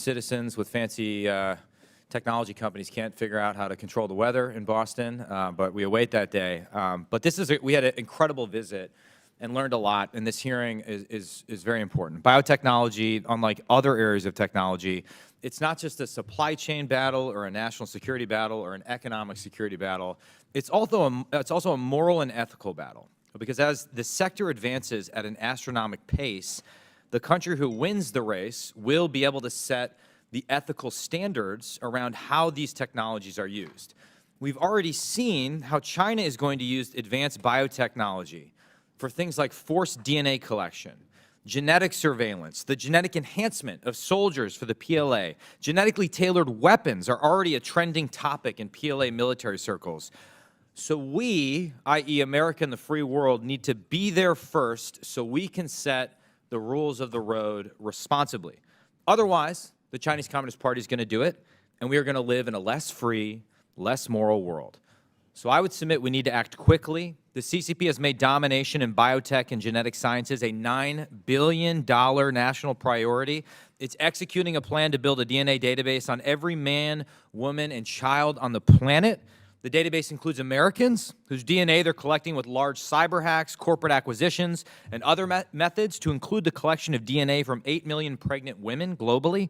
citizens with fancy technology companies can't figure out how to control the weather in Boston, but we await that day. But we had an incredible visit and learned a lot, and this hearing is very important. Biotechnology, unlike other areas of technology, it's not just a supply chain battle or a national security battle or an economic security battle. It's also a moral and ethical battle, because as the sector advances at an astronomical pace, the country who wins the race will be able to set the ethical standards around how these technologies are used. We've already seen how China is going to use advanced biotechnology for things like forced DNA collection, genetic surveillance, the genetic enhancement of soldiers for the PLA. Genetically tailored weapons are already a trending topic in PLA military circles. So we, i.e. America and the free world, need to be there first so we can set the rules of the road responsibly. Otherwise, the Chinese Communist Party is going to do it, and we are going to live in a less free, less moral world. So I would submit we need to act quickly. The CCP has made domination in biotech and genetic sciences a $9 billion national priority. It's executing a plan to build a DNA database on every man, woman, and child on the planet. The database includes Americans whose DNA they're collecting with large cyber hacks, corporate acquisitions, and other methods to include the collection of DNA from 8 million pregnant women globally.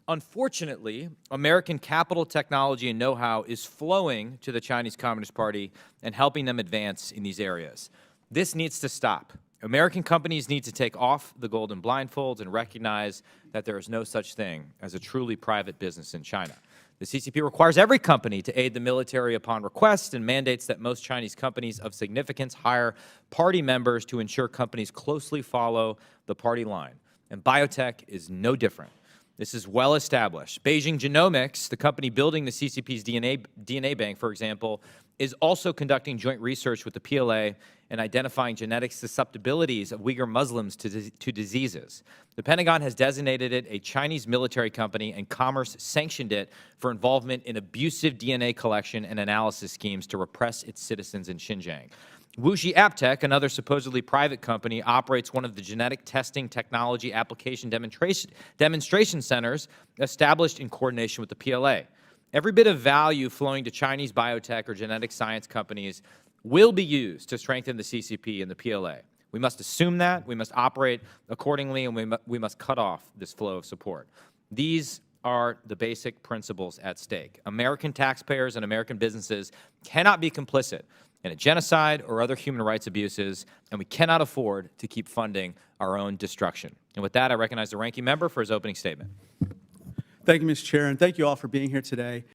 Unfortunately, American capital, technology, and know-how is flowing to the Chinese Communist Party and helping them advance in these areas. This needs to stop. American companies need to take off the golden blindfolds and recognize that there is no such thing as a truly private business in China. The CCP requires every company to aid the military upon request and mandates that most Chinese companies of significance hire party members to ensure companies closely follow the party line. And biotech is no different. This is well established. Beijing Genomics, the company building the CCP's DNA bank, for example, is also conducting joint research with the PLA and identifying genetic susceptibilities of Uyghur Muslims to diseases. The Pentagon has designated it a Chinese military company, and Commerce sanctioned it for involvement in abusive DNA collection and analysis schemes to repress its citizens in Xinjiang. Wuxi AppTech, another supposedly private company, operates one of the genetic testing technology application demonstration centers established in coordination with the PLA. Every bit of value flowing to Chinese biotech or genetic science companies will be used to strengthen the CCP and the PLA. We must assume that, we must operate accordingly, and we must cut off this flow of support. These are the basic principles at stake. American taxpayers and American businesses cannot be complicit in a genocide or other human rights abuses, and we cannot afford to keep funding our own destruction. And with that, I recognize the ranking member for his opening statement. Thank you, Mr. Chair, and thank you all for being here today.